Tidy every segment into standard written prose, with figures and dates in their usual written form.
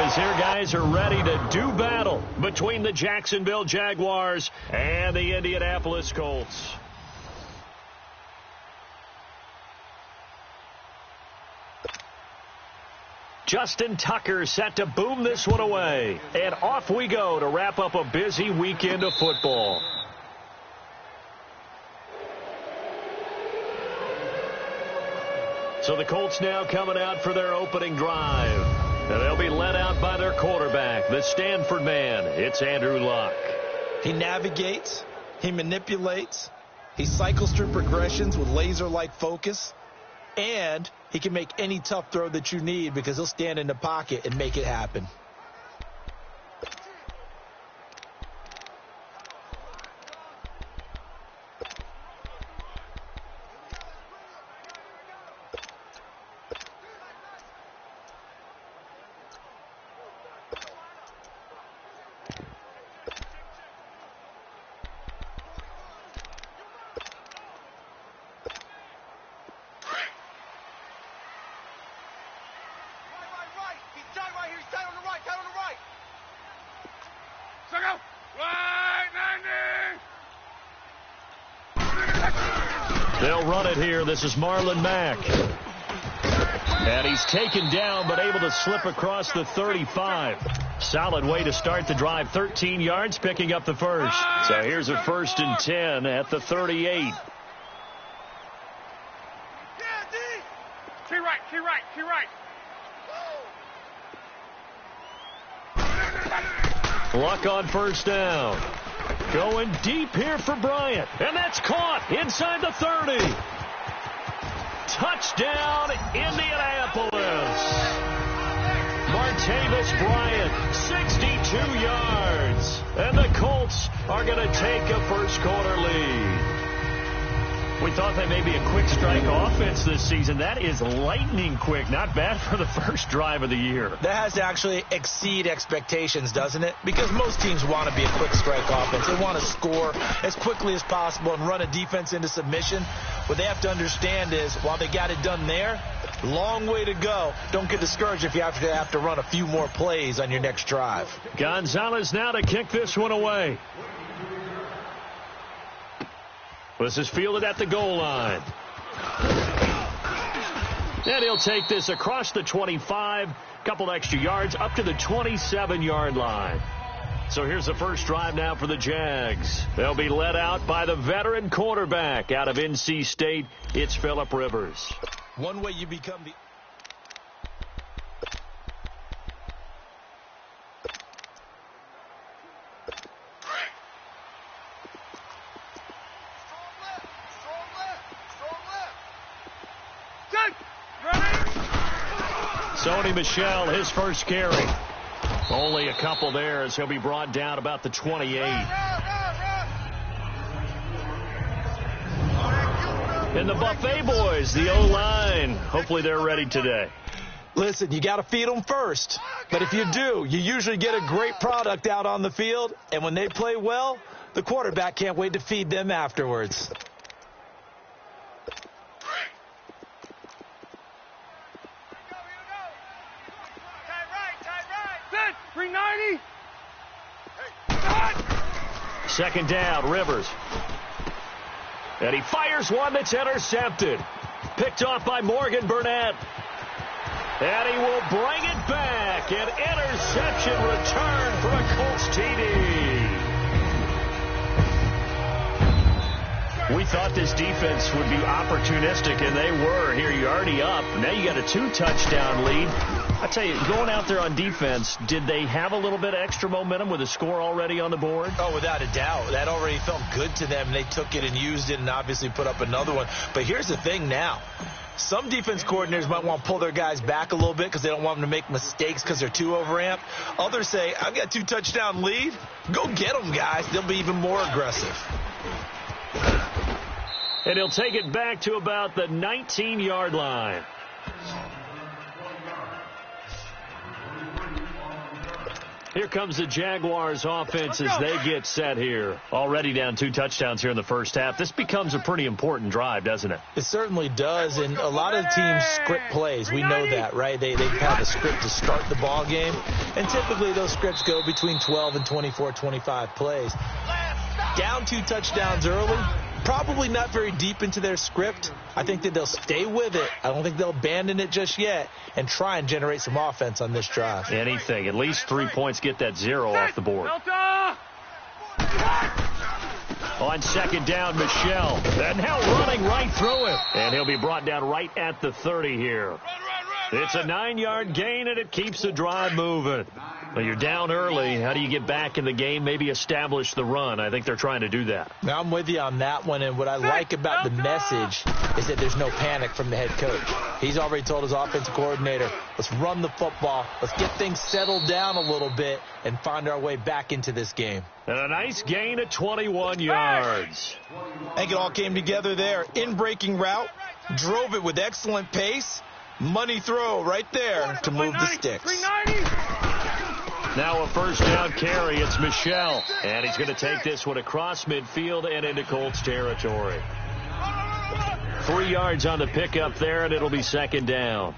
is here. Guys are ready to do battle between the Jacksonville Jaguars and the Indianapolis Colts. Justin Tucker set to boom this one away. And off we go to wrap up a busy weekend of football. So the Colts now coming out for their opening drive. And they'll be led out by their quarterback, the Stanford man. It's Andrew Luck. He navigates. He manipulates. He cycles through progressions with laser-like focus. And he can make any tough throw that you need because he'll stand in the pocket and make it happen. They'll run it here. This is Marlon Mack. And he's taken down but able to slip across the 35. Solid way to start the drive. 13 yards, picking up the first. So here's a 1st and 10 at the 38. Key right. Luck on 1st down. Going deep here for Bryant. And that's caught inside the 30. Touchdown, Indianapolis. Martavis Bryant, 62 yards. And the Colts are going to take a first-quarter lead. We thought they may be a quick strike offense this season. That is lightning quick. Not bad for the first drive of the year. That has to actually exceed expectations, doesn't it? Because most teams want to be a quick strike offense. They want to score as quickly as possible and run a defense into submission. What they have to understand is, while they got it done there, long way to go. Don't get discouraged if you have to run a few more plays on your next drive. Gonzalez now to kick this one away. This is fielded at the goal line. And he'll take this across the 25, couple extra yards, up to the 27-yard line. So here's the first drive now for the Jags. They'll be led out by the veteran quarterback out of NC State. It's Phillip Rivers. One way you become the... Sony Michel, his first carry. Only a couple there as he'll be brought down about the 28. And the Buffet boys, the O-line. Hopefully they're ready today. Listen, you got to feed them first. But if you do, you usually get a great product out on the field. And when they play well, the quarterback can't wait to feed them afterwards. Second down, Rivers. And he fires one that's intercepted. Picked off by Morgan Burnett. And he will bring it back. An interception return for a Colts TD. We thought this defense would be opportunistic, and they were. Here, you're already up. Now you got a 2-touchdown lead. I tell you, going out there on defense, did they have a little bit of extra momentum with a score already on the board? Oh, without a doubt. That already felt good to them. They took it and used it and obviously put up another one. But here's the thing now. Some defense coordinators might want to pull their guys back a little bit because they don't want them to make mistakes because they're too overamped. Others say, I've got a 2-touchdown lead. Go get them, guys. They'll be even more aggressive. And he'll take it back to about the 19-yard line. Here comes the Jaguars offense as they get set here. Already down 2 touchdowns here in the first half. This becomes a pretty important drive, doesn't it? It certainly does, and a lot of teams script plays. We know that, right? They have a script to start the ball game, and typically those scripts go between 12 and 24, 25 plays. Down 2 touchdowns early, probably not very deep into their script. I think that they'll stay with it. I don't think they'll abandon it just yet and try and generate some offense on this drive. Anything. At least 3 points, get that 0 off the board. On second down, Michel. And now running right through it. And he'll be brought down right at the 30 here. It's a 9-yard gain, and it keeps the drive moving. Well, you're down early. How do you get back in the game? Maybe establish the run. I think they're trying to do that. Now, I'm with you on that one, and what I like about the message is that there's no panic from the head coach. He's already told his offensive coordinator, let's run the football, let's get things settled down a little bit, and find our way back into this game. And a nice gain of 21 yards. I think it all came together there. In-breaking route, drove it with excellent pace. Money throw right there to move the sticks. Now a first down carry. It's Michel. And he's going to take this one across midfield and into Colts territory. 3 yards on the pickup there, and it'll be second down.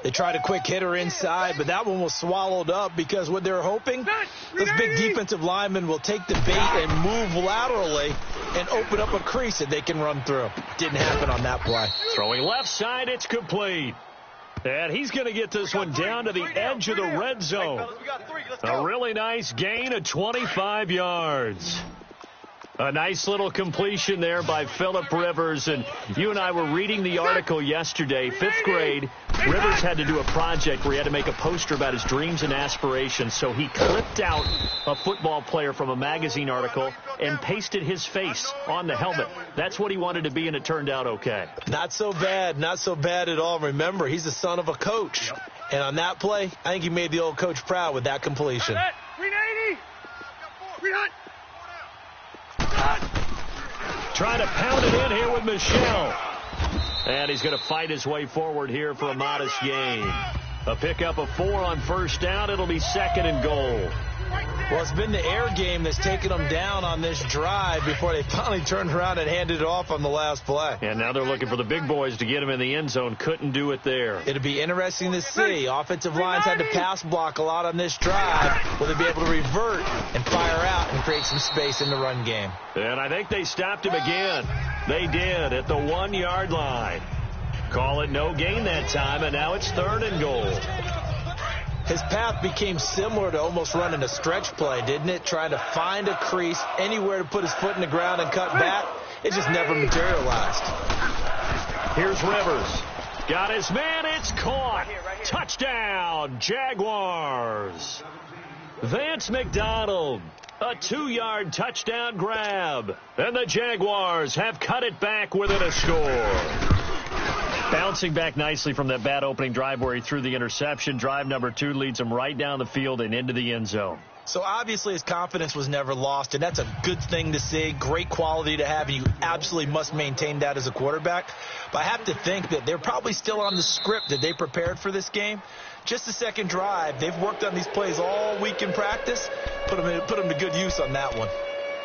They tried a quick hitter inside, but that one was swallowed up because what they're hoping, this big defensive lineman will take the bait and move laterally and open up a crease that they can run through. Didn't happen on that play. Throwing left side, it's complete. And he's going to get this one down to the edge of the red zone. A really nice gain of 25 yards. A nice little completion there by Phillip Rivers. And you and I were reading the article yesterday, 5th grade. Rivers had to do a project where he had to make a poster about his dreams and aspirations. So he clipped out a football player from a magazine article and pasted his face on the helmet. That's what he wanted to be, and it turned out okay. Not so bad. Not so bad at all. Remember, he's the son of a coach. And on that play, I think he made the old coach proud with that completion. 380. 300. Trying to pound it in here with Michel. And he's going to fight his way forward here for a modest gain. A pickup of 4 on first down. It'll be second and goal. Well, it's been the air game that's taken them down on this drive before they finally turned around and handed it off on the last play. And now they're looking for the big boys to get him in the end zone. Couldn't do it there. It'll be interesting to see. Offensive lines had to pass block a lot on this drive. Will they be able to revert and fire out and create some space in the run game? And I think they stopped him again. They did at the 1-yard line. Call it no gain that time, and now it's third and goal. His path became similar to almost running a stretch play, didn't it? Trying to find a crease, anywhere to put his foot in the ground and cut back. It just never materialized. Here's Rivers. Got his man. It's caught. Touchdown, Jaguars. Vance McDonald. A 2-yard touchdown grab. And the Jaguars have cut it back within a score. Bouncing back nicely from that bad opening drive where he threw the interception. Drive number 2 leads him right down the field and into the end zone. So obviously his confidence was never lost, and that's a good thing to see. Great quality to have, and you absolutely must maintain that as a quarterback. But I have to think that they're probably still on the script that they prepared for this game. Just the second drive. They've worked on these plays all week in practice. Put them to good use on that one.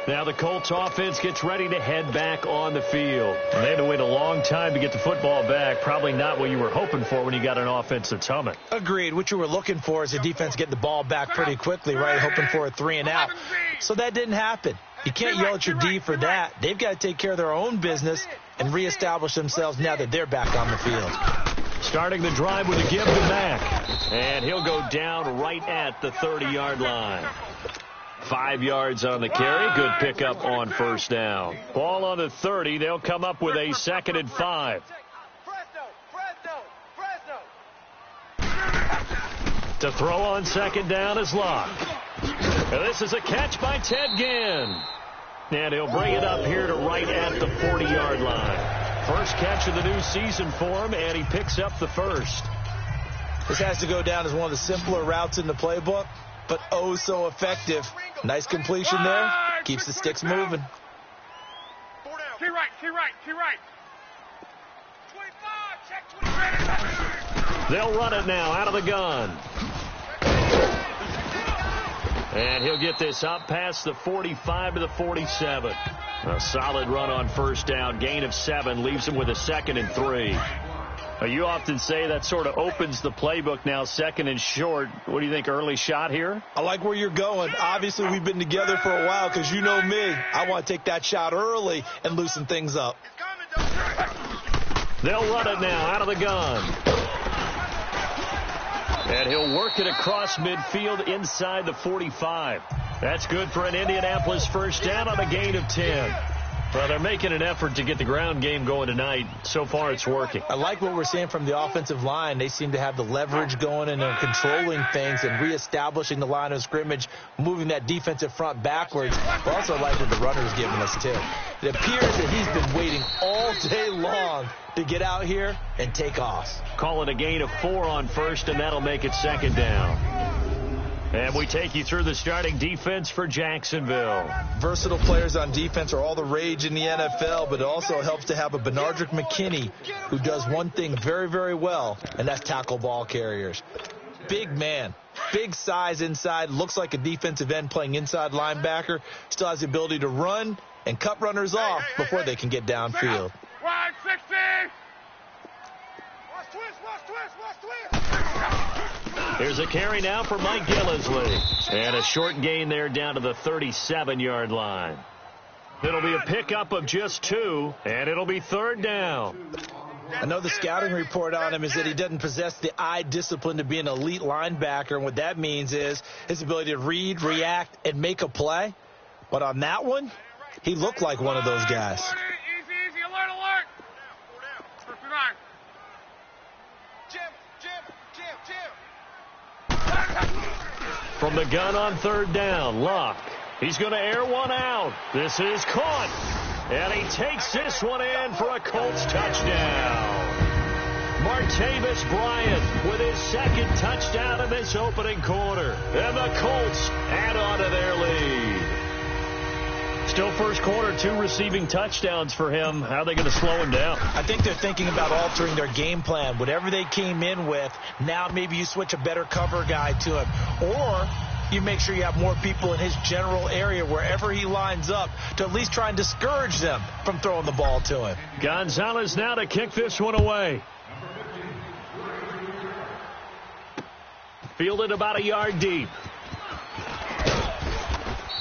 Now the Colts offense gets ready to head back on the field. They had to wait a long time to get the football back. Probably not what you were hoping for when you got an offense that's humming. Agreed. What you were looking for is a defense getting the ball back pretty quickly, right? Hoping for a 3 and out. So that didn't happen. You can't yell at your D for that. They've got to take care of their own business and reestablish themselves now that they're back on the field. Starting the drive with a give to Mack. And he'll go down right at the 30-yard line. 5 yards on the carry. Good pickup on first down. Ball on the 30. They'll come up with a 2nd and 5. To throw on second down is Locke. And this is a catch by Ted Ginn. And he'll bring it up here to right at the 40-yard line. First catch of the new season for him, and he picks up the first. This has to go down as one of the simpler routes in the playbook, but oh so effective. Nice completion there. Keeps the sticks moving. Key right. 25, check 25. They'll run it now out of the gun. And he'll get this up past the 45 to the 47. A solid run on first down. Gain of 7 leaves him with a 2nd and 3. You often say that sort of opens the playbook now, 2nd and short. What do you think, early shot here? I like where you're going. Obviously, we've been together for a while because you know me. I want to take that shot early and loosen things up. They'll run it now out of the gun. And he'll work it across midfield inside the 45. That's good for an Indianapolis first down on a gain of 10. Well, they're making an effort to get the ground game going tonight. So far, it's working. I like what we're seeing from the offensive line. They seem to have the leverage going and they're controlling things and reestablishing the line of scrimmage, moving that defensive front backwards. But also like what the runner's giving us, too. It appears that he's been waiting all day long to get out here and take off. Call it a gain of 4 on first, and that'll make it 2nd down. And we take you through the starting defense for Jacksonville. Versatile players on defense are all the rage in the NFL, but it also helps to have a Benardrick McKinney who does one thing very, very well, and that's tackle ball carriers. Big man, big size inside, looks like a defensive end playing inside linebacker, still has the ability to run and cut runners off before they can get downfield. 160! Watch twist! Here's a carry now for Mike Gillisley. And a short gain there down to the 37-yard line. It'll be a pickup of just 2, and it'll be 3rd down. I know the scouting report on him is that he doesn't possess the eye discipline to be an elite linebacker, and what that means is his ability to read, react, and make a play. But on that one, he looked like one of those guys. Easy, alert! 59. Jim. From the gun on 3rd down, Luck. He's going to air one out. This is caught. And he takes this one in for a Colts touchdown. Martavis Bryant with his 2nd touchdown in this opening quarter. And the Colts add on to their lead. Still first quarter, 2 receiving touchdowns for him. How are they going to slow him down? I think they're thinking about altering their game plan. Whatever they came in with, now maybe you switch a better cover guy to him. Or you make sure you have more people in his general area wherever he lines up to at least try and discourage them from throwing the ball to him. Gonzalez now to kick this one away. Fielded about a yard deep.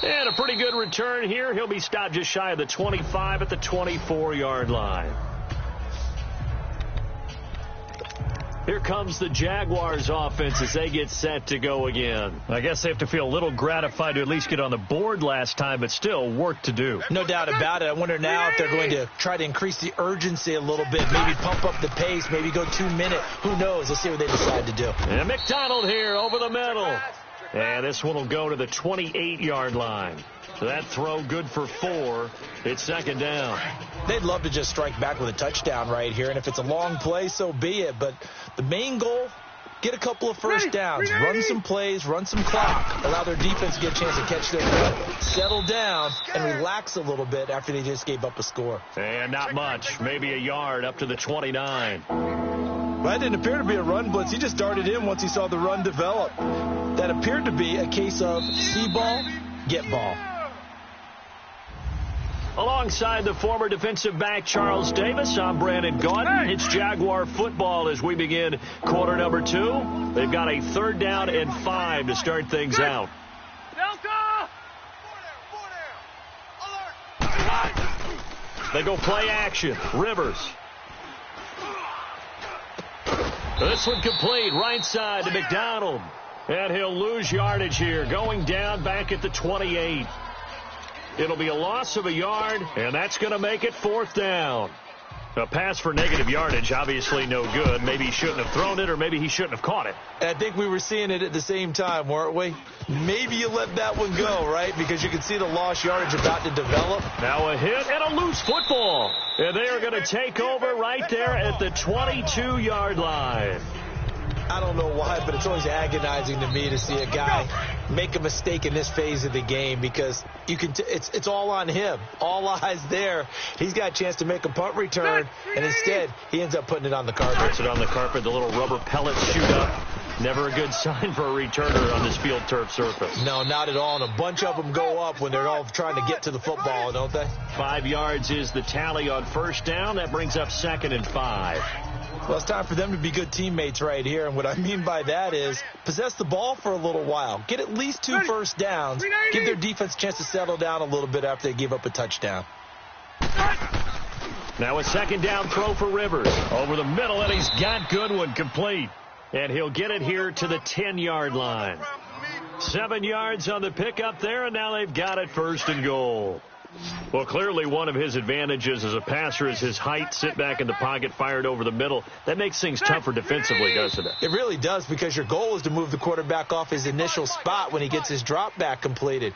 And a pretty good return here. He'll be stopped just shy of the 25 at the 24-yard line. Here comes the Jaguars offense as they get set to go again. I guess they have to feel a little gratified to at least get on the board last time, but still work to do. No doubt about it. I wonder now if they're going to try to increase the urgency a little bit, maybe pump up the pace, maybe go 2-minute. Who knows? Let's see what they decide to do. And McDonald here over the middle. And this one will go to the 28-yard line. So that throw good for 4. It's 2nd down. They'd love to just strike back with a touchdown right here. And if it's a long play, so be it. But the main goal, get a couple of first downs. Run some plays, run some clock. Allow their defense to get a chance to catch their breath, settle down, and relax a little bit after they just gave up a score. And not much. Maybe a yard up to the 29. Well, that didn't appear to be a run blitz. He just darted in once he saw the run develop. That appeared to be a case of see ball, get ball. Alongside the former defensive back Charles Davis, I'm Brandon Gaudin. It's Jaguar football as we begin quarter number 2. They've got a 3rd down and 5 to start things out. Delta! They go play action. Rivers. This one complete. Right side to McDonald. And he'll lose yardage here. Going down back at the 28. It'll be a loss of a yard, and that's going to make it 4th down. A pass for negative yardage, obviously no good. Maybe he shouldn't have thrown it, or maybe he shouldn't have caught it. I think we were seeing it at the same time, weren't we? Maybe you let that one go, right? Because you can see the lost yardage about to develop. Now a hit and a loose football. And they are going to take over right there at the 22-yard line. I don't know why, but it's always agonizing to me to see a guy make a mistake in this phase of the game because you can. It's all on him. All eyes there. He's got a chance to make a punt return, and instead he ends up putting it on the carpet. Puts it on the carpet. The little rubber pellets shoot up. Never a good sign for a returner on this field turf surface. No, not at all. And a bunch of them go up when they're all trying to get to the football, don't they? 5 yards is the tally on first down. That brings up 2nd and 5. Well, it's time for them to be good teammates right here. And what I mean by that is possess the ball for a little while. Get at least 2 first downs. Give their defense a chance to settle down a little bit after they give up a touchdown. Now a 2nd down throw for Rivers. Over the middle, and he's got Goodwin complete. And he'll get it here to the 10-yard line. 7 yards on the pickup there, and now they've got it 1st and goal. Well, clearly one of his advantages as a passer is his height. Sit back in the pocket, fired over the middle. That makes things tougher defensively, doesn't it? It really does, because your goal is to move the quarterback off his initial spot when he gets his drop back completed.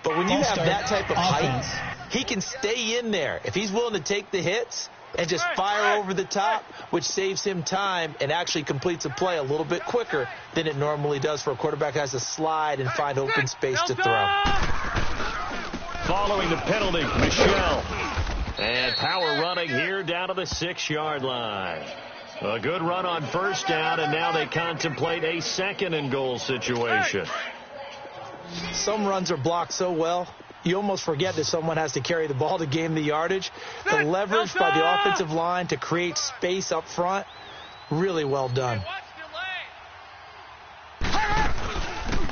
But when you have that type of height, he can stay in there. If he's willing to take the hits and just fire over the top, which saves him time and actually completes a play a little bit quicker than it normally does for a quarterback who has to slide and find open space to throw. Following the penalty, Michelle. And power running here down to the 6-yard line. A good run on first down, and now they contemplate a 2nd and goal situation. Some runs are blocked so well, you almost forget that someone has to carry the ball to gain the yardage. The leverage by the offensive line to create space up front, really well done.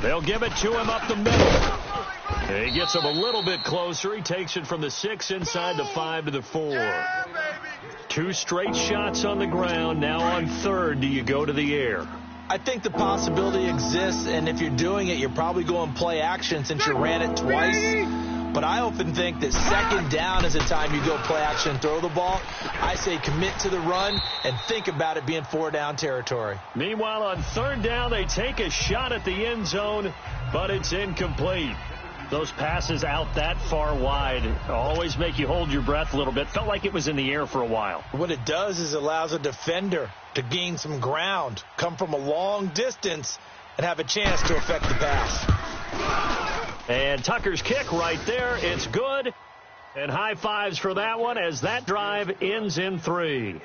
They'll give it to him up the middle. He gets him a little bit closer. He takes it from the 6 inside the 5 to the 4. 2 straight shots on the ground. Now on 3rd, do you go to the air? I think the possibility exists, and if you're doing it, you're probably going play action since you ran it twice. But I often think that 2nd down is the time you go play action and throw the ball. I say commit to the run and think about it being 4-down territory. Meanwhile, on 3rd down, they take a shot at the end zone, but it's incomplete. Those passes out that far wide always make you hold your breath a little bit. Felt like it was in the air for a while. What it does is it allows a defender to gain some ground, come from a long distance, and have a chance to affect the pass. And Tucker's kick right there. It's good. And high fives for that one as that drive ends in 3.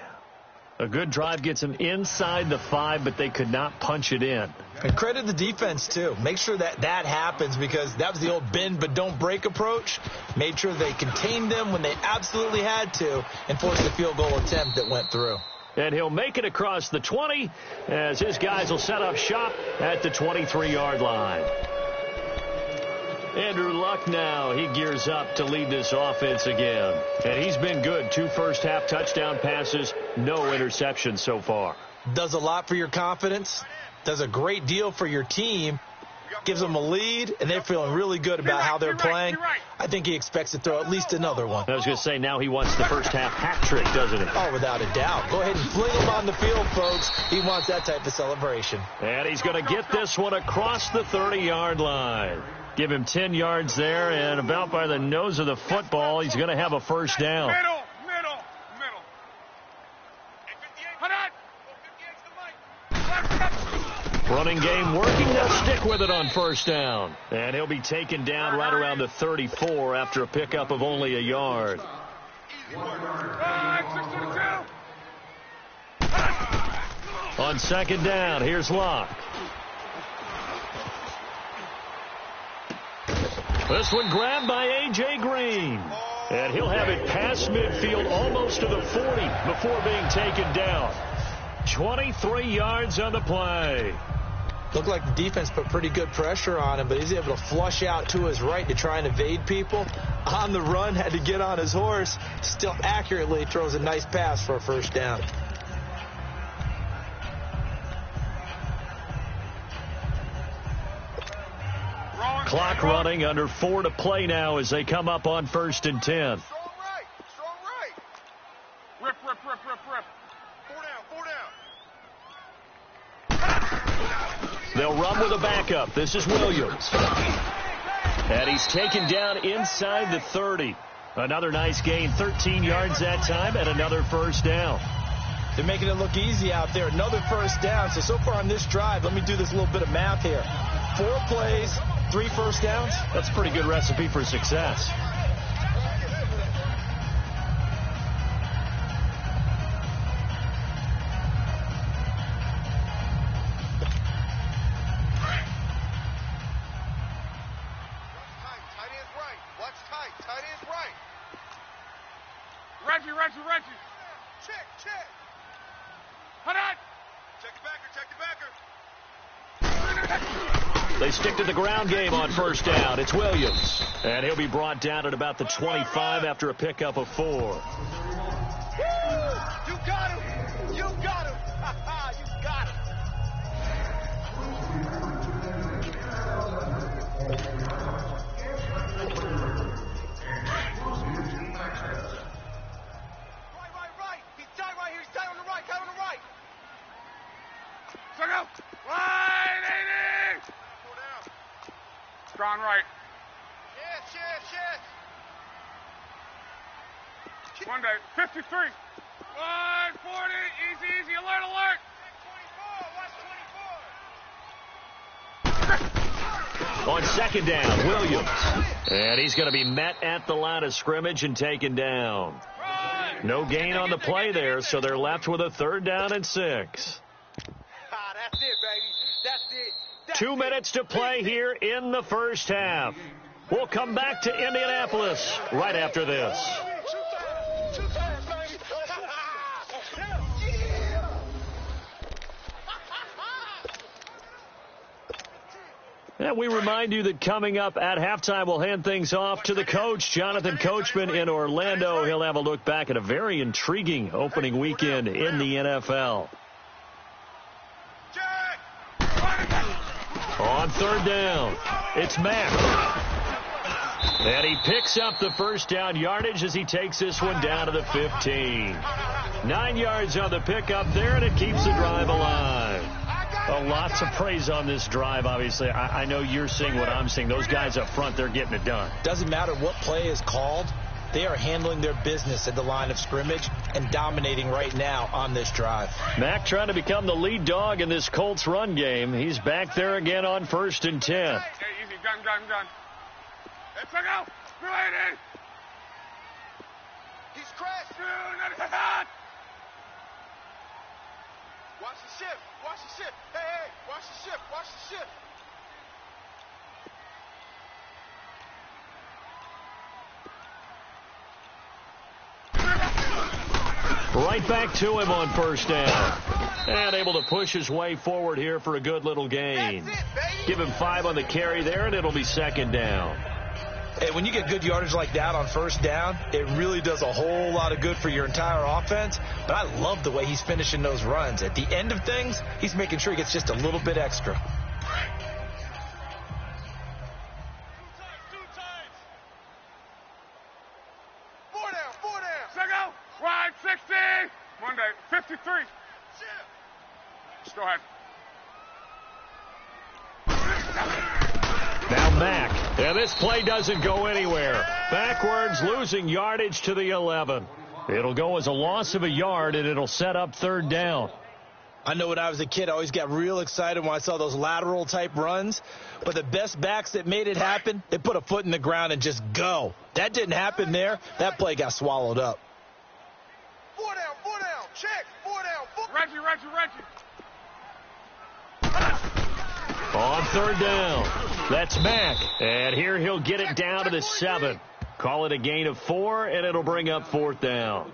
A good drive gets them inside the 5, but they could not punch it in. And credit the defense, too. Make sure that happens, because that was the old bend but don't break approach. Made sure they contained them when they absolutely had to and forced the field goal attempt that went through. And he'll make it across the 20 as his guys will set up shop at the 23-yard line. Andrew Luck now, he gears up to lead this offense again. And he's been good. 2 first-half touchdown passes, no interceptions so far. Does a lot for your confidence, does a great deal for your team, gives them a lead, and they're feeling really good about how they're playing. I think he expects to throw at least another one. I was going to say, now he wants the first-half hat trick, doesn't he? Oh, without a doubt. Go ahead and fling him on the field, folks. He wants that type of celebration. And he's going to get this one across the 30-yard line. Give him 10 yards there, and about by the nose of the football, he's going to have a first down. Middle. Running game working. They'll stick with it on first down. And he'll be taken down right around the 34 after a pickup of only a yard. On 2nd down, here's Locke. This one grabbed by A.J. Green. And he'll have it past midfield almost to the 40 before being taken down. 23 yards on the play. Looked like the defense put pretty good pressure on him, but he's able to flush out to his right to try and evade people. On the run, had to get on his horse. Still accurately throws a nice pass for a first down. Clock running, under 4 to play now as they come up on 1st and 10. Strong right. Rip. 4 down. They'll run with a backup. This is Williams. And he's taken down inside the 30. Another nice gain, 13 yards that time, and another first down. They're making it look easy out there. Another first down. So far on this drive, let me do this little bit of math here. 4 plays, 3 first downs. That's a pretty good recipe for success. Watch tight. Tight ends right. Reggie. Check. Hold on. Check the backer. They stick to the ground game on first down. It's Williams. And he'll be brought down at about the 25 after a pickup of 4. Woo! You got him. You got him. You got him. Right. He's tight right here. He's tight on the right. Check out. Line 80. Four down. Strong right. Yes. Monday, 53. 140. Easy. Alert. 24. Watch 24. On second down, Williams. And he's going to be met at the line of scrimmage and taken down. No gain on the play there, so they're left with a 3rd down and 6. That's it, baby. That's it. 2 minutes to play here in the first half. We'll come back to Indianapolis right after this. Two times, baby. And we remind you that coming up at halftime, we'll hand things off to the coach, Jonathan Coachman in Orlando. He'll have a look back at a very intriguing opening weekend in the NFL. On 3rd down, it's Mack. And he picks up the first down yardage as he takes this one down to the 15. 9 yards on the pickup there, and it keeps the drive alive. Well, lots of praise on this drive, obviously. I know you're seeing what I'm seeing. Those guys up front, they're getting it done. Doesn't matter what play is called. They are handling their business at the line of scrimmage and dominating right now on this drive. Mack trying to become the lead dog in this Colts run game. He's back there again on 1st and 10. Hey, easy. Gun. Let's go. 380. He's crashed. Watch the shift. Hey, watch the shift. Right back to him on first down. And able to push his way forward here for a good little gain. Give him 5 on the carry there, and it'll be 2nd down. Hey, when you get good yardage like that on first down, it really does a whole lot of good for your entire offense. But I love the way he's finishing those runs. At the end of things, he's making sure he gets just a little bit extra. Two times. 4 down. Check out. Wide 60. Monday, 53. Go ahead. Now Mack. And this play doesn't go anywhere. Backwards, losing yardage to the 11. It'll go as a loss of a yard, and it'll set up 3rd down. I know when I was a kid, I always got real excited when I saw those lateral-type runs. But the best backs that made it happen, they put a foot in the ground and just go. That didn't happen there. That play got swallowed up. 4 down. Check. 4 down. Reggie. On 3rd down, that's Mack. And here he'll get it down to the 7. Call it a gain of 4, and it'll bring up 4th down.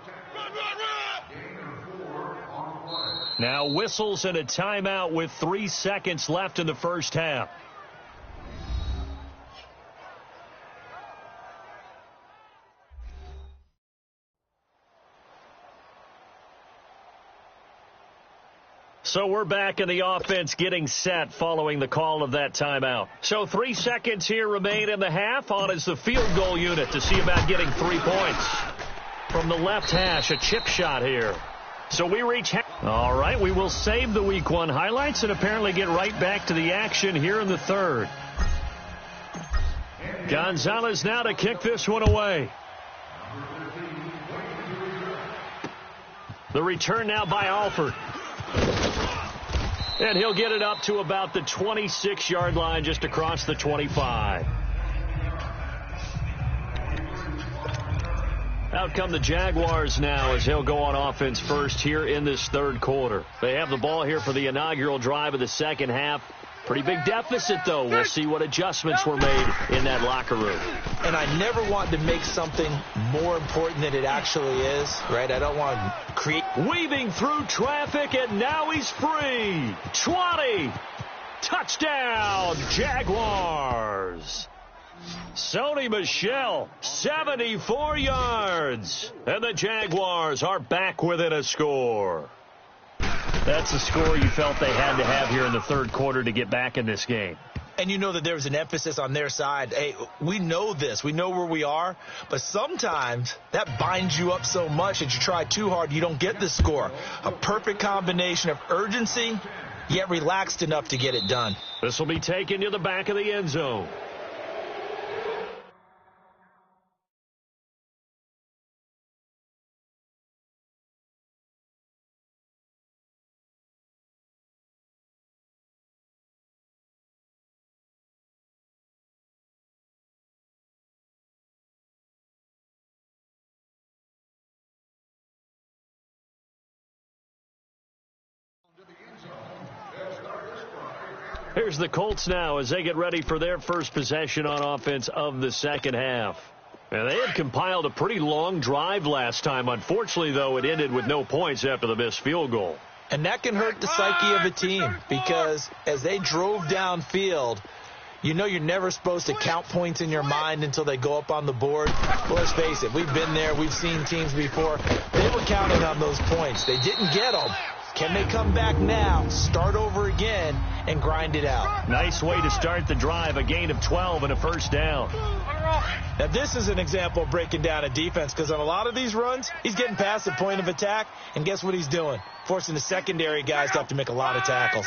Now whistles and a timeout with 3 seconds left in the first half. So we're back in the offense getting set following the call of that timeout. So 3 seconds here remain in the half. On is the field goal unit to see about getting 3 points. From the left hash, a chip shot here. So we reach half. All right, we will save the Week 1 highlights and apparently get right back to the action here in the 3rd. Gonzalez now to kick this one away. The return now by Alford. And he'll get it up to about the 26-yard line, just across the 25. Out come the Jaguars now as he'll go on offense first here in this 3rd quarter. They have the ball here for the inaugural drive of the second half. Pretty big deficit, though. We'll see what adjustments were made in that locker room. And I never want to make something more important than it actually is, right? I don't want to create... Weaving through traffic, and now he's free. 20. Touchdown, Jaguars. Sony Michel, 74 yards. And the Jaguars are back within a score. That's a score you felt they had to have here in the third quarter to get back in this game. And you know that there was an emphasis on their side. Hey, we know this. We know where we are. But sometimes that binds you up so much that you try too hard, you don't get the score. A perfect combination of urgency, yet relaxed enough to get it done. This will be taken to the back of the end zone. Here's the Colts now as they get ready for their first possession on offense of the second half. And they had compiled a pretty long drive last time. Unfortunately, though, it ended with no points after the missed field goal. And that can hurt the psyche of a team because as they drove downfield, you know you're never supposed to count points in your mind until they go up on the board. Well, let's face it, we've been there. We've seen teams before. They were counting on those points. They didn't get them. Can they come back now, start over again, and grind it out? Nice way to start the drive, a gain of 12 and a first down. Now, this is an example of breaking down a defense because on a lot of these runs, he's getting past the point of attack, and guess what he's doing? Forcing the secondary guys to have to make a lot of tackles.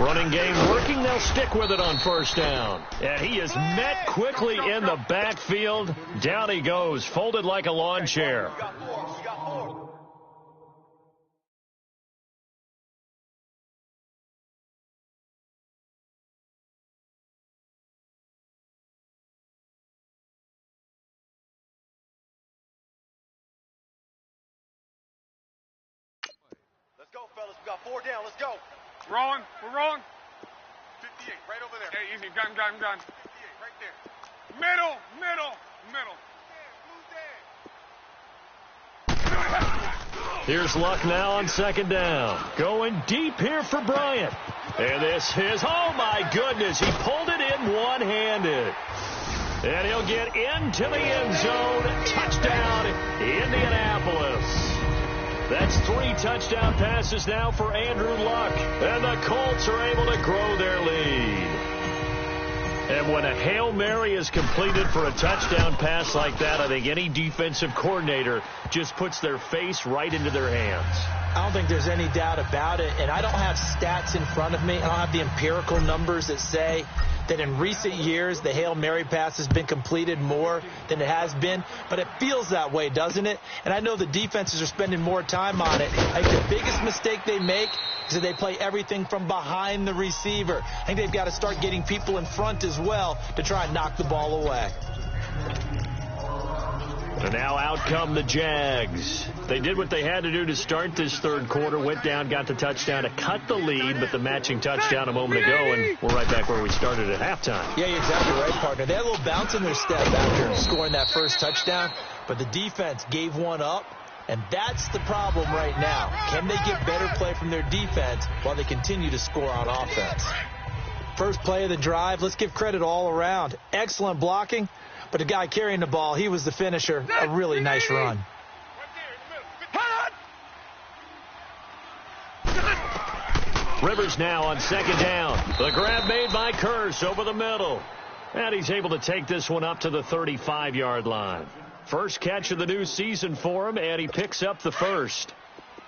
Running game working. They'll stick with it on first down. And he is met quickly in the backfield. Down he goes, folded like a lawn chair. Let's go, fellas. We got 4 down. Let's go. Rolling. We're rolling. 58, right over there. Hey, easy. Gun. 58, right there. Middle. Here's Luck now on second down. Going deep here for Bryant. And this is, oh my goodness, he pulled it in one-handed. And he'll get into the end zone. Touchdown, Indianapolis. That's 3 touchdown passes now for Andrew Luck. And the Colts are able to grow their lead. And when a Hail Mary is completed for a touchdown pass like that, I think any defensive coordinator just puts their face right into their hands. I don't think there's any doubt about it. And I don't have stats in front of me. I don't have the empirical numbers that say that in recent years the Hail Mary pass has been completed more than it has been. But it feels that way, doesn't it? And I know the defenses are spending more time on it. I think the biggest mistake they make is that they play everything from behind the receiver. I think they've got to start getting people in front as well to try and knock the ball away. And now out come the Jags. They did what they had to do to start this third quarter. Went down, got the touchdown to cut the lead, but the matching touchdown a moment ago, and we're right back where we started at halftime. Yeah, you're exactly right, partner. They had a little bounce in their step after scoring that first touchdown, but the defense gave one up, and that's the problem right now. Can they get better play from their defense while they continue to score on offense? First play of the drive, let's give credit all around. Excellent blocking. But the guy carrying the ball, he was the finisher. A really nice run. Rivers now on second down. The grab made by Curse over the middle. And he's able to take this one up to the 35-yard line. First catch of the new season for him, and he picks up the first.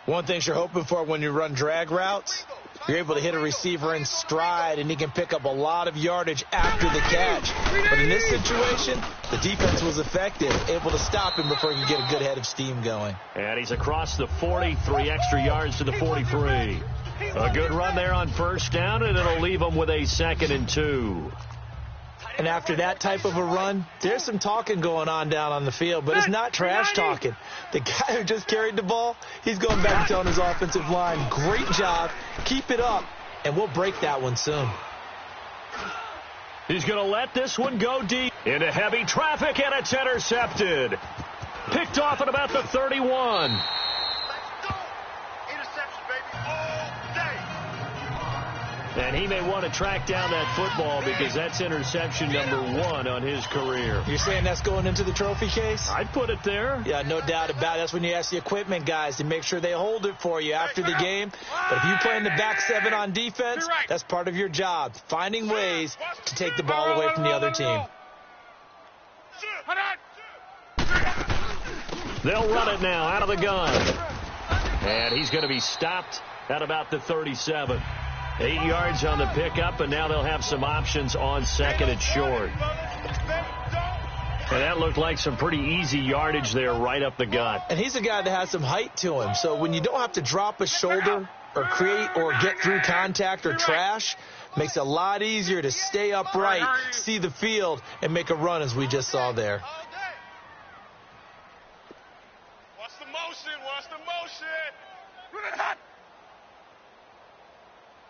One thing you're hoping for when you run drag routes, you're able to hit a receiver in stride, and he can pick up a lot of yardage after the catch. But in this situation, the defense was effective, able to stop him before he could get a good head of steam going. And he's across the 40, 3 extra yards to the 43. A good run there on first down, and it'll leave him with a 2nd and 2. And after that type of a run, there's some talking going on down on the field, but it's not trash talking. The guy who just carried the ball, he's going back and telling his offensive line, great job, keep it up, and we'll break that one soon. He's going to let this one go deep into heavy traffic, and it's intercepted. Picked off at about the 31. Let's go. Interception, baby, all day. And he may want to track down that football because that's interception number 1 on his career. You're saying that's going into the trophy case? I'd put it there. Yeah, no doubt about it. That's when you ask the equipment guys to make sure they hold it for you after the game. But if you play in the back 7 on defense, that's part of your job, finding ways to take the ball away from the other team. They'll run it now out of the gun. And he's going to be stopped at about the 37. 8 yards on the pickup, and now they'll have some options on second and short. And that looked like some pretty easy yardage there right up the gut. And he's a guy that has some height to him, so when you don't have to drop a shoulder or create or get through contact or trash, makes it a lot easier to stay upright, see the field, and make a run as we just saw there. What's the motion? What's the motion?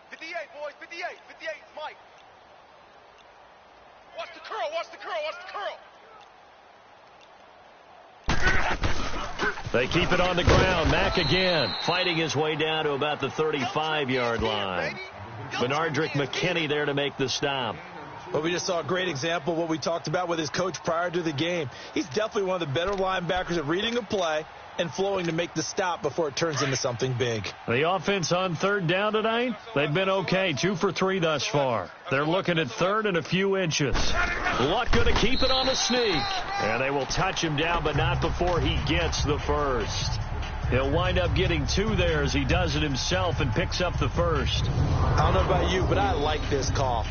58, boys, 58, 58, Mike. What's the curl? What's the curl? What's the curl? They keep it on the ground. Mack again, fighting his way down to about the 35-yard line. Benardrick McKinney there to make the stop. Well, we just saw a great example of what we talked about with his coach prior to the game. He's definitely one of the better linebackers at reading a play and flowing to make the stop before it turns into something big. The offense on third down tonight, they've been okay, 2 for 3 thus far. They're looking at third and a few inches. Luck going to keep it on the sneak. And they will touch him down, but not before he gets the first. He'll wind up getting 2 there as he does it himself and picks up the first. I don't know about you, but I like this call.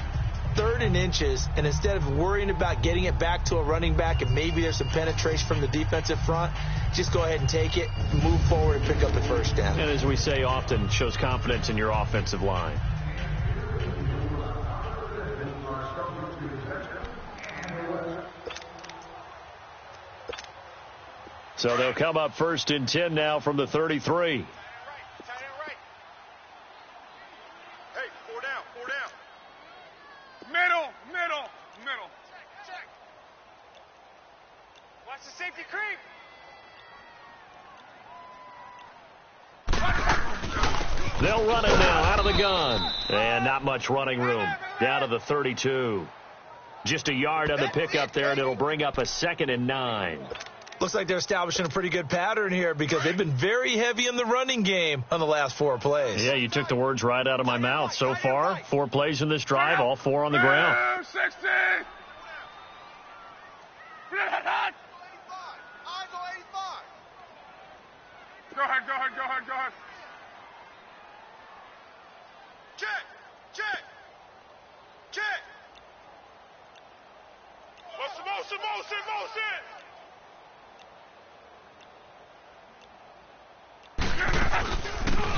Third and inches, and instead of worrying about getting it back to a running back and maybe there's some penetration from the defensive front, just go ahead and take it, move forward, and pick up the first down. And as we say often, shows confidence in your offensive line. So they'll come up first and 10 now from the 33. Middle. Check. Watch the safety creep. They'll run it now out of the gun. And not much running room. Down to the 32. Just a yard on the pickup there, and it'll bring up a 2nd and 9. Looks like they're establishing a pretty good pattern here because they've been very heavy in the running game on the last 4 plays. Yeah, you took the words right out of my mouth. So far, 4 plays in this drive, all 4 on the ground. 60. Go ahead. Check. What's the motion?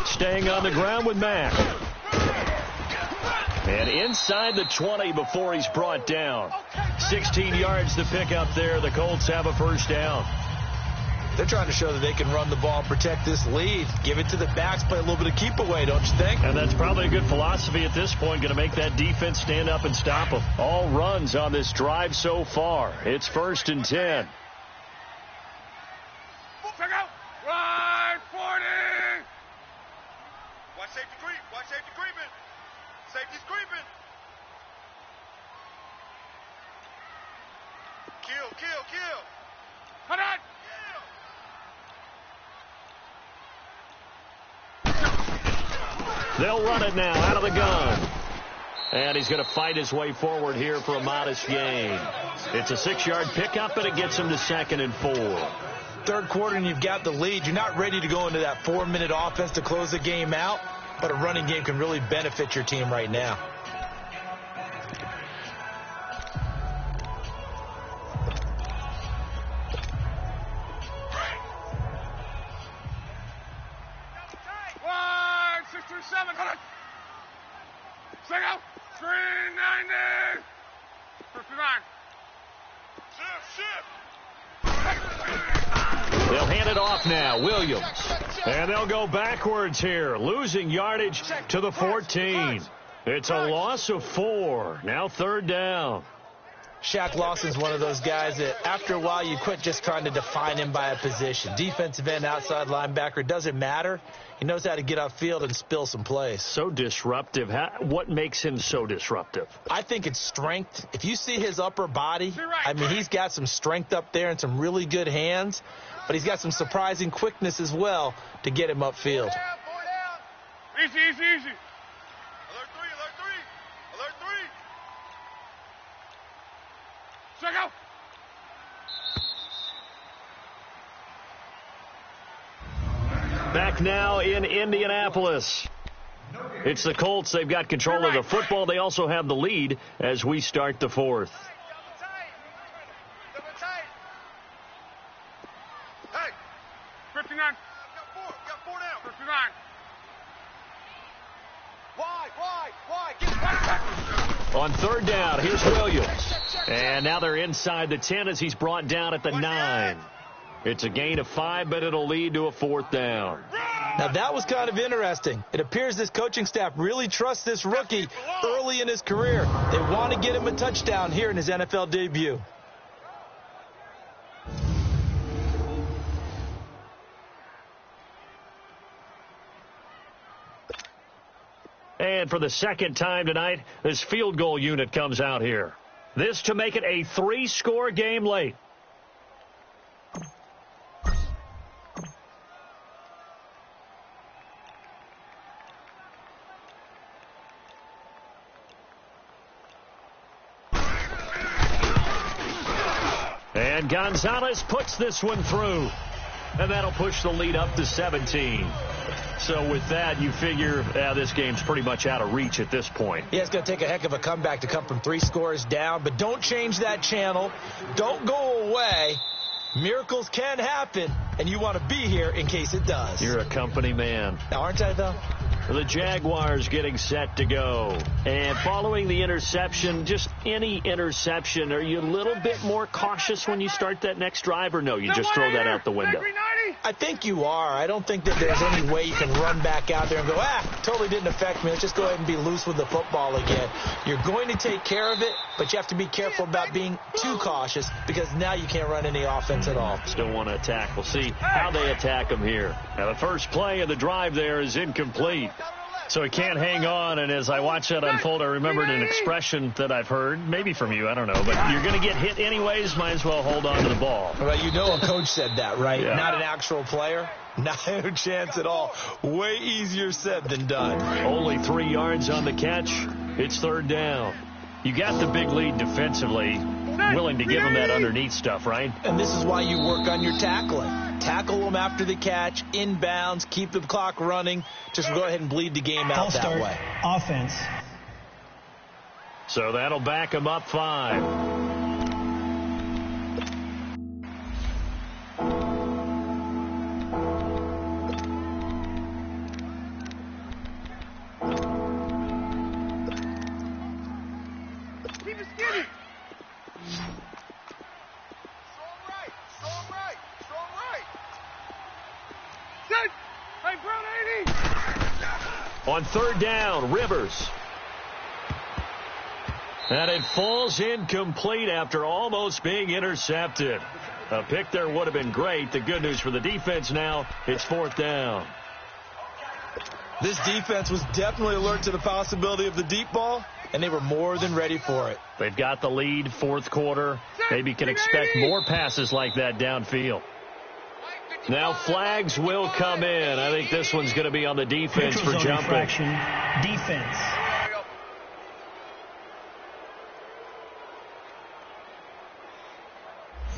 Staying on the ground with Mack. And inside the 20 before he's brought down. 16 yards to pick up there. The Colts have a first down. They're trying to show that they can run the ball, protect this lead, give it to the backs, play a little bit of keep away, don't you think? And that's probably a good philosophy at this point, going to make that defense stand up and stop them. All runs on this drive so far. It's 1st and 10. Check out. Run 40. Watch safety creeping. Safety's creeping. Kill. Hold on. They'll run it now out of the gun. And he's going to fight his way forward here for a modest gain. It's a 6-yard pickup, and it gets him to 2nd and 4. Third quarter and you've got the lead. You're not ready to go into that 4-minute offense to close the game out, but a running game can really benefit your team right now. 59. They'll hand it off now. Williams. And they'll go backwards here, losing yardage to the 14. It's a loss of 4. Now third down. Shaq Lawson's one of those guys that after a while you quit just trying to define him by a position. Defensive end, outside linebacker, doesn't matter. He knows how to get upfield and spill some plays. So disruptive. What makes him so disruptive? I think it's strength. If you see his upper body, I mean, he's got some strength up there and some really good hands, but he's got some surprising quickness as well to get him upfield. Easy, easy, easy. Alert 3, alert 3. Alert 3. Check out. Back now in Indianapolis. It's the Colts. They've got control of the football. They also have the lead as we start the fourth. Hey, 59. got 4 now. 59. Wide. Get back. On third down, here's Williams. And now they're inside the 10 as he's brought down at the 9. It's a gain of 5, but it'll lead to a fourth down. Now, that was kind of interesting. It appears this coaching staff really trusts this rookie early in his career. They want to get him a touchdown here in his NFL debut. And for the second time tonight, this field goal unit comes out here. This to make it a 3-score game late. And Gonzalez puts this one through. And that'll push the lead up to 17. So with that, you figure this game's pretty much out of reach at this point. Yeah, it's going to take a heck of a comeback to come from 3 scores down. But don't change that channel. Don't go away. Miracles can happen, and you want to be here in case it does. You're a company man. Aren't I, though? The Jaguars getting set to go. And following the interception, just any interception, are you a little bit more cautious when you start that next drive, or no, you just throw that out the window? I think you are. I don't think that there's any way you can run back out there and go, totally didn't affect me. Let's just go ahead and be loose with the football again. You're going to take care of it, but you have to be careful about being too cautious because now you can't run any offense at all. Still want to attack. We'll see how they attack them here. Now, the first play of the drive there is incomplete. So he can't hang on, and as I watch that unfold, I remembered an expression that I've heard, maybe from you, I don't know, but you're going to get hit anyways, might as well hold on to the ball. Well, you know a coach said that, right? Yeah. Not an actual player. Not a chance at all. Way easier said than done. Only 3 yards on the catch. It's third down. You got the big lead defensively, willing to give them that underneath stuff, right? And this is why you work on your tackling. Tackle them after the catch, inbounds, keep the clock running. Just go ahead and bleed the game out that way. Offense. So that'll back them up 5. Keep it skinny. Strong right. Sit. Hey, Brown 80. On third down, Rivers. And it falls incomplete after almost being intercepted. A pick there would have been great. The good news for the defense now, it's fourth down. This defense was definitely alert to the possibility of the deep ball, and they were more than ready for it. They've got the lead, fourth quarter. Maybe can expect more passes like that downfield. Now flags will come in. I think this one's going to be on the defense for jumping. Defense.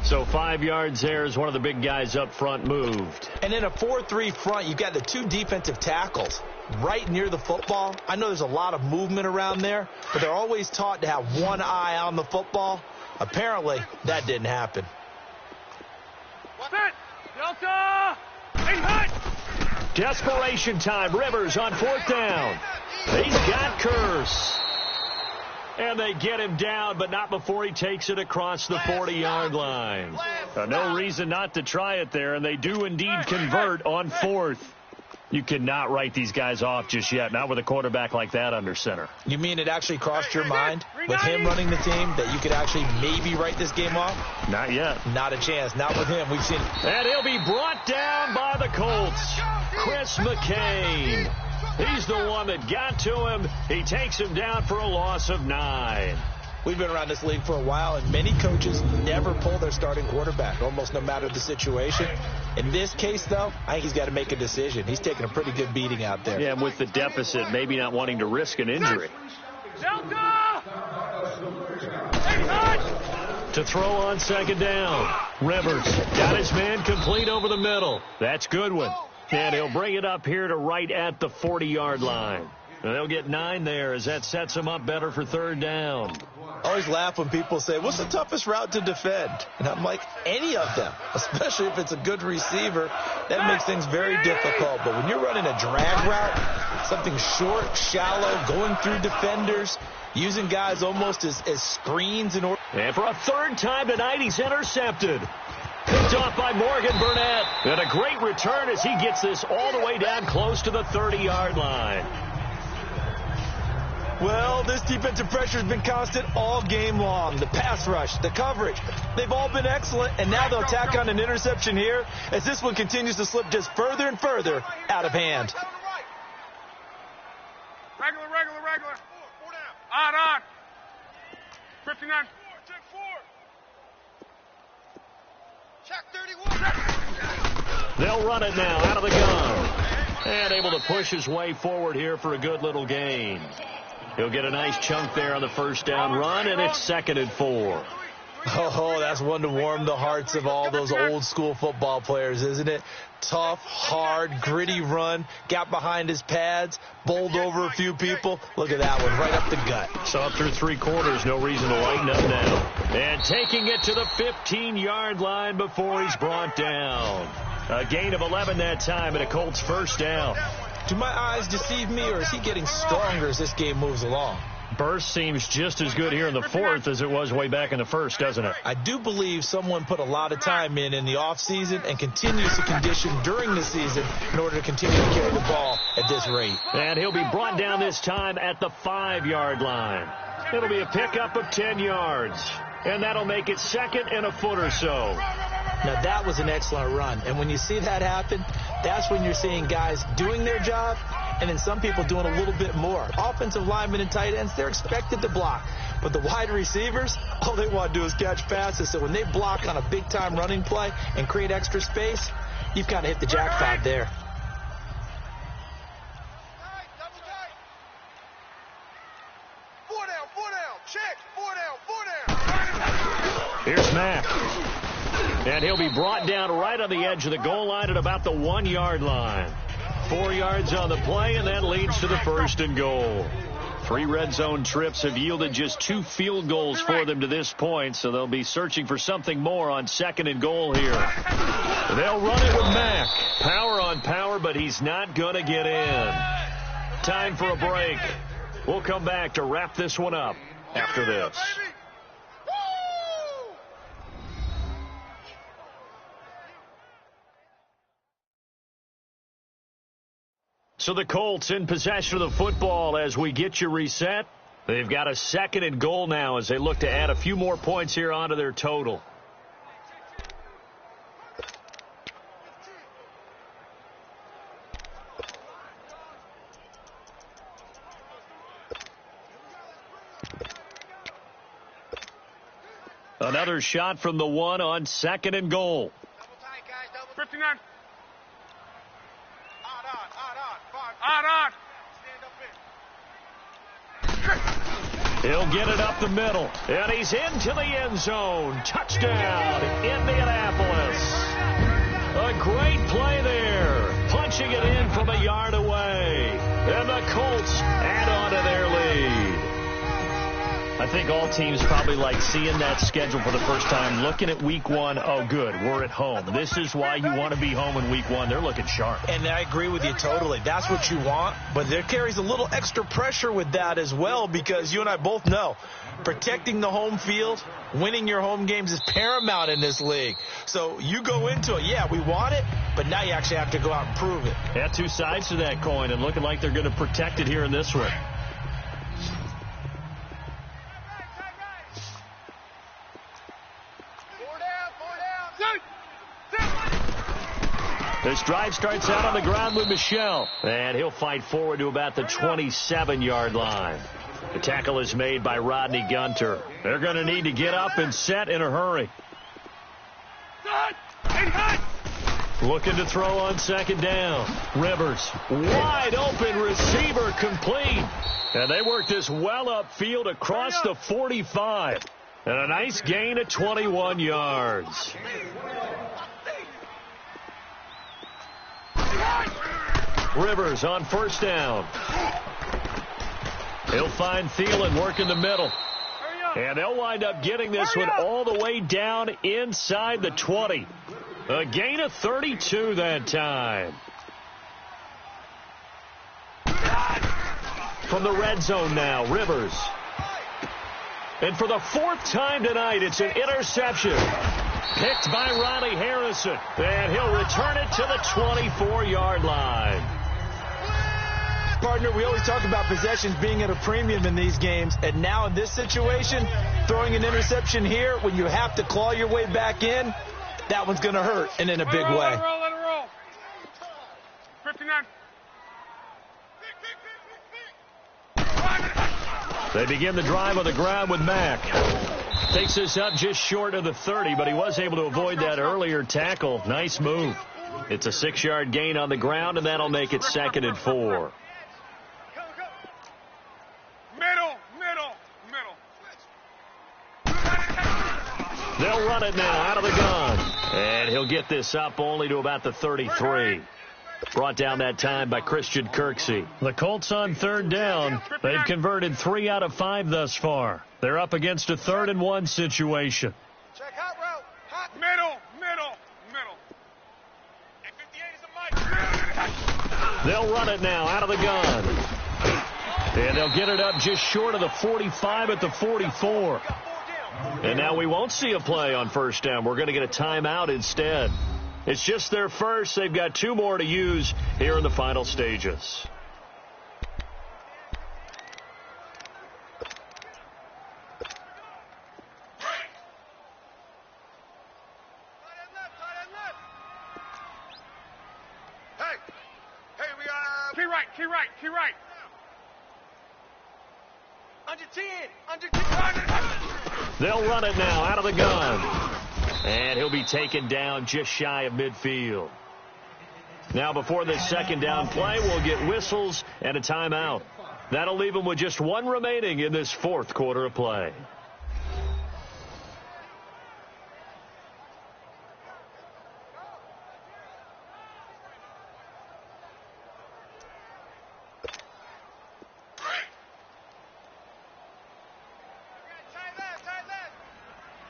So 5 yards there as one of the big guys up front moved. And in a 4-3 front, you've got the 2 defensive tackles right near the football. I know there's a lot of movement around there, but they're always taught to have one eye on the football. Apparently, that didn't happen. Set. Delta. Hey, hut. Desperation time. Rivers on fourth down. He's got Curse. And they get him down, but not before he takes it across the 40-yard line. No reason not to try it there, and they do indeed convert on 4th. You cannot write these guys off just yet, not with a quarterback like that under center. You mean it actually crossed your mind with him running the team that you could actually maybe write this game off? Not yet. Not a chance. Not with him. We've seen. And he'll be brought down by the Colts. Chris McCain. He's the one that got to him. He takes him down for a loss of 9. We've been around this league for a while, and many coaches never pull their starting quarterback, almost no matter the situation. In this case, though, I think he's got to make a decision. He's taking a pretty good beating out there. Yeah, and with the deficit, maybe not wanting to risk an injury. To throw on 2nd down. Rivers got his man complete over the middle. That's Goodwin. And he'll bring it up here to right at the 40-yard line. And they'll get 9 there as that sets them up better for 3rd down. I always laugh when people say, what's the toughest route to defend? And I'm like, any of them, especially if it's a good receiver. That makes things very difficult. But when you're running a drag route, something short, shallow, going through defenders, using guys almost as screens in order. And for a 3rd time tonight, he's intercepted. Picked off by Morgan Burnett. And a great return as he gets this all the way down close to the 30-yard line. Well, this defensive pressure has been constant all game long. The pass rush, the coverage, they've all been excellent, and now they'll tack on an interception here as this one continues to slip just further and further out of hand. Regular. On. 59. Check 31. They'll run it now out of the gun. And able to push his way forward here for a good little gain. He'll get a nice chunk there on the 1st down run, and it's 2nd and 4. Oh, that's one to warm the hearts of all those old school football players, isn't it? Tough, hard, gritty run, got behind his pads, bowled over a few people. Look at that one, right up the gut. So up through 3 quarters, no reason to lighten up now. And taking it to the 15-yard line before he's brought down. A gain of 11 that time, and a Colts 1st down. Do my eyes deceive me, or is he getting stronger as this game moves along? Burst seems just as good here in the 4th as it was way back in the 1st, doesn't it? I do believe someone put a lot of time in the offseason and continues to condition during the season in order to continue to carry the ball at this rate. And he'll be brought down this time at the 5-yard line. It'll be a pickup of 10 yards. And that'll make it 2nd and a foot or so. Now, that was an excellent run. And when you see that happen, that's when you're seeing guys doing their job and then some people doing a little bit more. Offensive linemen and tight ends, they're expected to block. But the wide receivers, all they want to do is catch passes. So when they block on a big-time running play and create extra space, you've kind of hit the jackpot there. Here's Mack. And he'll be brought down right on the edge of the goal line at about the 1-yard line. 4 yards on the play, and that leads to the 1st and goal. 3 red zone trips have yielded just 2 field goals for them to this point, so they'll be searching for something more on 2nd and goal here. They'll run it with Mack. Power on power, but he's not going to get in. Time for a break. We'll come back to wrap this one up after this. So the Colts in possession of the football as we get you reset. They've got a 2nd and goal now as they look to add a few more points here onto their total. Another shot from the 1 on 2nd and goal. 59. He'll get it up the middle, and he's into the end zone. Touchdown, Indianapolis. A great play there, punching it in from a yard away. And the Colts add on to their lead. A think all teams probably like seeing that schedule for the first time, looking at week one. Oh, good, we're at home. This is why you want to be home in week one. They're looking sharp. And I agree with you totally. That's what you want, but there carries a little extra pressure with that as well, because you and I both know protecting the home field, winning your home games is paramount in this league. So you go into it, yeah, we want it, but now you actually have to go out and prove it. Yeah, two sides to that coin, and looking like they're going to protect it here in this one. This drive starts out on the ground with Michel, and he'll fight forward to about the 27-yard line. The tackle is made by Rodney Gunter. They're going to need to get up and set in a hurry. Looking to throw on second down. Rivers, wide open receiver, complete. And they work this well upfield across the 45. And a nice gain of 21 yards. Rivers on first down. He'll find Thielen working the middle. And they'll wind up getting this one all the way down inside the 20. A gain of 32 that time. From the red zone now, Rivers. And for the fourth time tonight, it's an interception. Picked by Riley Harrison. And he'll return it to the 24-yard line. Partner, we always talk about possessions being at a premium in these games, and now in this situation, throwing an interception here when you have to claw your way back in, that one's going to hurt, and in a big way. Let it roll. 59. They begin the drive on the ground with Mack. Takes this up just short of the 30, but he was able to avoid that earlier tackle. Nice move. It's a 6-yard gain on the ground, and that'll make it 2nd and 4. They'll run it now out of the gun. And he'll get this up only to about the 33. Brought down that time by Christian Kirksey. The Colts on third down. They've converted 3 out of 5 thus far. They're up against a 3rd and 1 situation. Check hot route. Hot. Middle. And 58 is the mic. They'll run it now out of the gun. And they'll get it up just short of the 45 at the 44. And now we won't see a play on first down. We're going to get a timeout instead. It's just their first. They've got 2 more to use here in the final stages. Hey, we got... Key right. Under 10. They'll run it now out of the gun. And he'll be taken down just shy of midfield. Now before this second down play, we'll get whistles and a timeout. That'll leave them with just 1 remaining in this 4th quarter of play.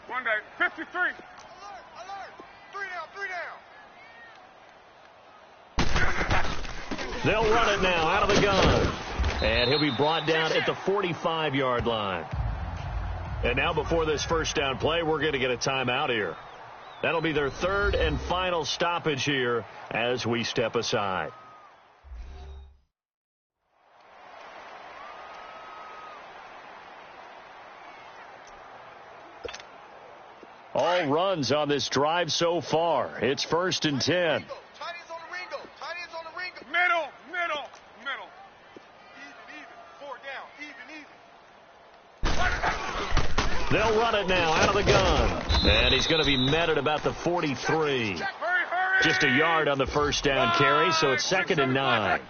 One day, 53. Alert. 3 down. They'll run it now out of the gun. And he'll be brought down at the 45-yard line. And now before this first down play, we're going to get a timeout here. That'll be their 3rd and final stoppage here as we step aside. All runs on this drive so far. It's 1st and 10. Tight ends on the Ringo. Middle. Even. They'll run it now out of the gun. And he's going to be met at about the 43. Hurry. Just a yard on the first down carry, so it's 2nd and 9.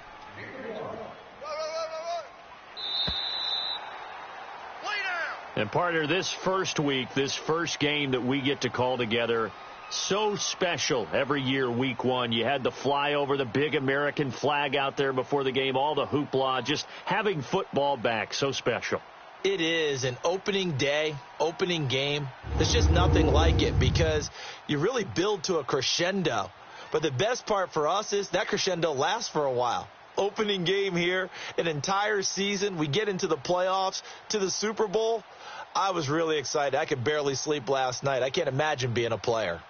And partner, this first week, this first game that we get to call together, so special every year, week 1. You had the flyover, the big American flag out there before the game, all the hoopla, just having football back, so special. It is an opening day, opening game. There's just nothing like it because you really build to a crescendo. But the best part for us is that crescendo lasts for a while. Opening game here, an entire season. We get into the playoffs, to the Super Bowl. I was really excited. I could barely sleep last night. I can't imagine being a player.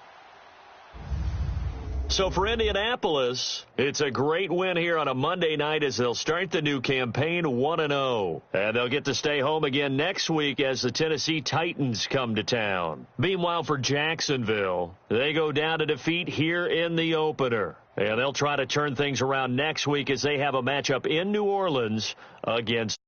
So for Indianapolis, it's a great win here on a Monday night as they'll start the new campaign 1-0. And they'll get to stay home again next week as the Tennessee Titans come to town. Meanwhile, for Jacksonville, they go down to defeat here in the opener. And they'll try to turn things around next week as they have a matchup in New Orleans against